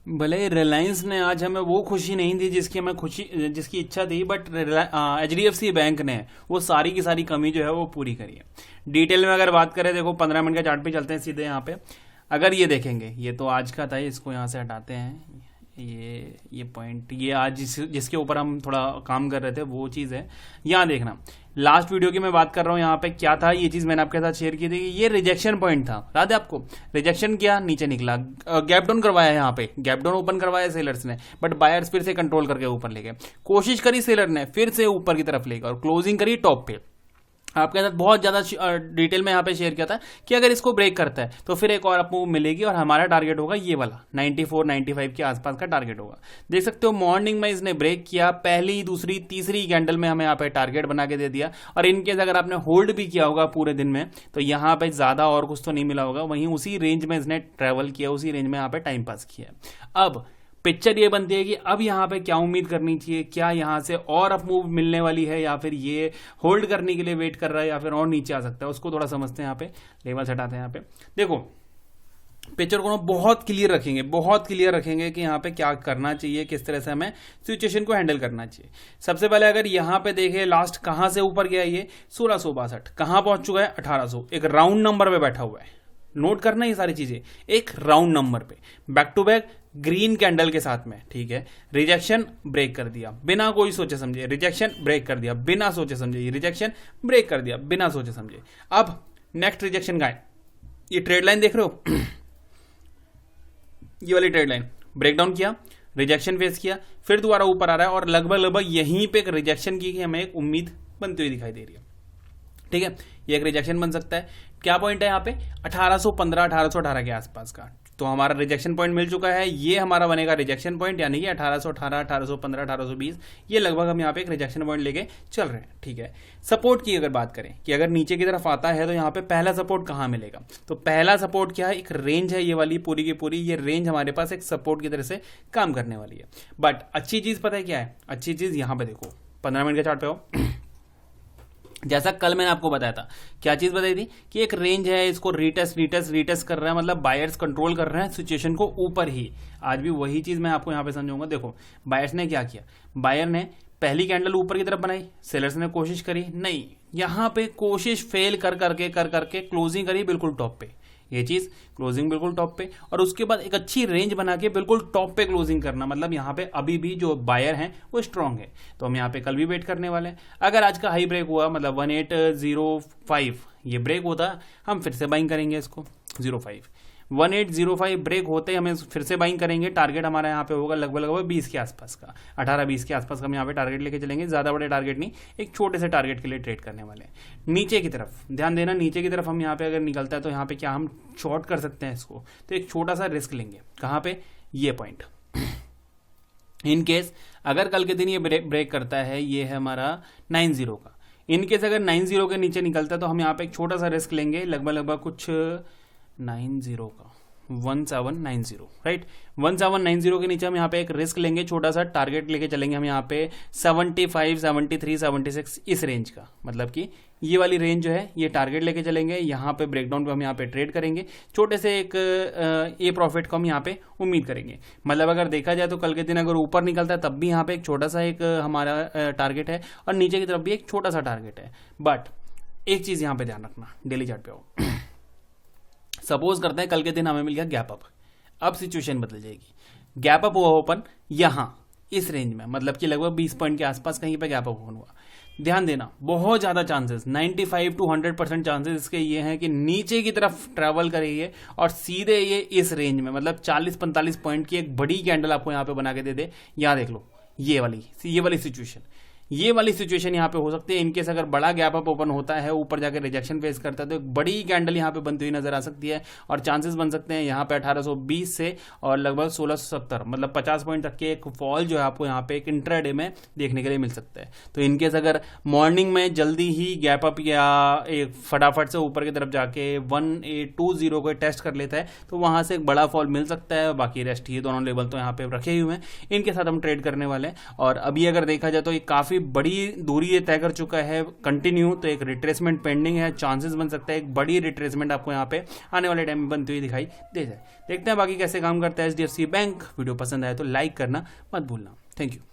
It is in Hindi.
भले रिलायंस ने आज हमें वो खुशी नहीं दी जिसकी इच्छा थी, बट HDFC बैंक ने वो सारी की सारी कमी जो है वो पूरी करी है। डिटेल में अगर बात करें, देखो 15 मिनट का चार्ट पे चलते हैं सीधे यहाँ पे। अगर ये देखेंगे, ये तो आज का था, इसको यहाँ से हटाते हैं। ये पॉइंट, ये आज जिसके ऊपर हम थोड़ा काम कर रहे थे वो चीज़ है। यहाँ देखना, लास्ट वीडियो की मैं बात कर रहा हूँ, यहाँ पे क्या था, ये चीज़ मैंने आपके साथ शेयर की थी कि ये रिजेक्शन पॉइंट था, याद है आपको? रिजेक्शन किया, नीचे निकला, गैप डाउन करवाया, यहाँ पे गैप डाउन ओपन करवाया सेलर्स ने, बट बायर्स फिर से कंट्रोल करके ऊपर ले गए। कोशिश करी सेलर ने, फिर से ऊपर की तरफ ले गए और क्लोजिंग करी टॉप पे। आपके साथ बहुत ज़्यादा डिटेल में यहाँ पे शेयर किया था कि अगर इसको ब्रेक करता है तो फिर एक और अप मूव मिलेगी और हमारा टारगेट होगा ये वाला 94 95 के आसपास का टारगेट होगा। देख सकते हो मॉर्निंग में इसने ब्रेक किया, पहली दूसरी तीसरी कैंडल में हमें यहाँ पे टारगेट बना के दे दिया। और इनकेस अगर आपने होल्ड भी किया होगा पूरे दिन में तो यहाँ पे ज़्यादा और कुछ तो नहीं मिला होगा, वहीं उसी रेंज में इसने ट्रेवल किया, उसी रेंज में यहाँ पे टाइम पास किया। अब पिक्चर ये बनती है कि अब यहाँ पे क्या उम्मीद करनी चाहिए, क्या यहाँ से और अप मूव मिलने वाली है या फिर ये होल्ड करने के लिए वेट कर रहा है या फिर और नीचे आ सकता है, उसको थोड़ा समझते हैं। यहाँ पे लेवल्स हटाते हैं। यहाँ पे देखो पिक्चर को बहुत क्लियर रखेंगे, बहुत क्लियर रखेंगे कि यहाँ पे क्या करना चाहिए, किस तरह से हमें सिचुएशन को हैंडल करना चाहिए। सबसे पहले अगर यहाँ पे देखें लास्ट कहाँ से ऊपर गया, ये 1662, कहाँ पहुंच चुका है 1800, एक राउंड नंबर पे बैठा हुआ है। नोट करना ये सारी चीजें, एक राउंड नंबर पे back to back green candle के साथ में, ठीक है। रिजेक्शन ब्रेक कर दिया बिना कोई सोचे समझे, रिजेक्शन ब्रेक कर दिया बिना सोचे समझे, रिजेक्शन ब्रेक कर दिया बिना सोचे समझे। अब नेक्स्ट रिजेक्शन का है, ये ट्रेड लाइन देख रहे हो ये वाली ट्रेड लाइन, ब्रेकडाउन किया, रिजेक्शन फेस किया, फिर दोबारा ऊपर आ रहा है और लगभग यहीं पे एक रिजेक्शन की हमें एक उम्मीद बनती हुई दिखाई दे रही है, ठीक है। ये एक रिजेक्शन बन सकता है। क्या पॉइंट है यहाँ पे 1815 1818 के आसपास का, तो हमारा रिजेक्शन पॉइंट मिल चुका है। ये हमारा बनेगा रिजेक्शन पॉइंट, यानी कि 1818 1815 1820, ये लगभग हम यहाँ पे एक रिजेक्शन पॉइंट लेके चल रहे हैं, ठीक है। सपोर्ट की अगर बात करें कि अगर नीचे की तरफ आता है तो यहाँ पे पहला सपोर्ट कहाँ मिलेगा, तो पहला सपोर्ट क्या है, एक रेंज है, ये वाली पूरी की पूरी ये रेंज हमारे पास एक सपोर्ट की तरह से काम करने वाली है। बट अच्छी चीज पता है क्या है, अच्छी चीज यहाँ पे देखो 15 मिनट के चार्ट पे हो जैसा कल मैंने आपको बताया था, क्या चीज बताई थी कि एक रेंज है, इसको रीटेस्ट कर रहा है, मतलब बायर्स कंट्रोल कर रहे हैं सिचुएशन को ऊपर ही। आज भी वही चीज मैं आपको यहां पे समझाऊंगा। देखो बायर्स ने क्या किया, बायर ने पहली कैंडल ऊपर की तरफ बनाई, सेलर्स ने कोशिश करी, नहीं, यहां पे कोशिश फेल कर करके क्लोजिंग करी बिल्कुल टॉप पे, ये चीज क्लोजिंग बिल्कुल टॉप पे, और उसके बाद एक अच्छी रेंज बना के बिल्कुल टॉप पे क्लोजिंग करना, मतलब यहाँ पे अभी भी जो बायर हैं वो स्ट्रांग है। तो हम यहाँ पे कल भी वेट करने वाले हैं। अगर आज का हाई ब्रेक हुआ, मतलब 1805 ये ब्रेक होता, हम फिर से बाइंग करेंगे इसको 1805 ब्रेक होते हमें फिर से बाइंग करेंगे। टारगेट हमारा यहाँ पे होगा लगभग 20 के आसपास का, 18-20 के आसपास का हम यहाँ पे टारगेट लेके चलेंगे। ज़्यादा बड़े टारगेट नहीं, एक छोटे से टारगेट के लिए ट्रेड करने वाले हैं। नीचे की तरफ ध्यान देना, नीचे की तरफ हम यहाँ पे अगर निकलता है तो यहाँ पे क्या हम शॉर्ट कर सकते हैं इसको, तो एक छोटा सा रिस्क लेंगे। कहाँ पे, ये पॉइंट। इन केस अगर कल के दिन ये ब्रेक करता है, ये है हमारा 90 का, इन केस अगर 90 के नीचे निकलता है तो हम यहाँ पे एक छोटा सा रिस्क लेंगे, लगभग कुछ 90 का 1790, राइट। 1790 के नीचे हम यहाँ पे एक रिस्क लेंगे, छोटा सा टारगेट लेके चलेंगे हम यहाँ पे 75 73 76 इस रेंज का, मतलब कि ये वाली रेंज जो है ये टारगेट लेके चलेंगे। यहाँ पे ब्रेकडाउन पे हम यहाँ पे ट्रेड करेंगे, छोटे से एक ए प्रॉफिट को हम यहाँ पे उम्मीद करेंगे। मतलब अगर देखा जाए तो कल के दिन अगर ऊपर निकलता है तब भी यहाँ पे एक छोटा सा एक हमारा टारगेट है और नीचे की तरफ भी एक छोटा सा टारगेट है। बट एक चीज यहाँ पे ध्यान रखना, डेली चार्ट पे आओ, सपोज करते हैं कल के दिन हमें मिल गया गैप अप, अब सिचुएशन बदल जाएगी। गैप अप हुआ ओपन यहां इस रेंज में, मतलब कि लगभग 20 पॉइंट के आसपास कहीं पे गैप अप ओपन हुआ। ध्यान देना, बहुत ज्यादा चांसेस 95 to 100% चांसेस इसके ये हैं कि नीचे की तरफ ट्रैवल करेंगे और सीधे ये इस रेंज में, मतलब 40-45 पॉइंट की एक बड़ी कैंडल आपको यहाँ पे बना के दे दे। यहाँ देख लो, ये वाली सिचुएशन यहाँ पे हो सकती है। इनकेस अगर बड़ा गैप अप ओपन होता है, ऊपर जाकर रिजेक्शन फेस करता है, तो एक बड़ी कैंडल यहाँ पे बनती हुई नजर आ सकती है और चांसेस बन सकते हैं यहाँ पे 1820 से और लगभग 1670, मतलब 50 पॉइंट तक के एक फॉल जो है आपको यहाँ पे एक इंट्राडे में देखने के लिए मिल सकता है। तो इनकेस अगर मॉर्निंग में जल्दी ही गैप अप या एक फटाफट से ऊपर की तरफ जाके 1820 को टेस्ट कर लेता है तो वहां से एक बड़ा फॉल मिल सकता है। बाकी रेस्ट ये दोनों लेवल तो यहाँ पे रखे हुए हैं, इनके साथ हम ट्रेड करने वाले हैं। और अभी अगर देखा जाए तो ये काफी काफ़ी बड़ी दूरी ये तय कर चुका है कंटिन्यू, तो एक रिट्रेसमेंट पेंडिंग है, चांसेस बन सकता है एक बड़ी रिट्रेसमेंट आपको यहाँ पे आने वाले टाइम में बनती हुई दिखाई दे जाए। देखते हैं बाकी कैसे काम करता है HDFC बैंक। वीडियो पसंद आए तो लाइक करना मत भूलना। Thank you.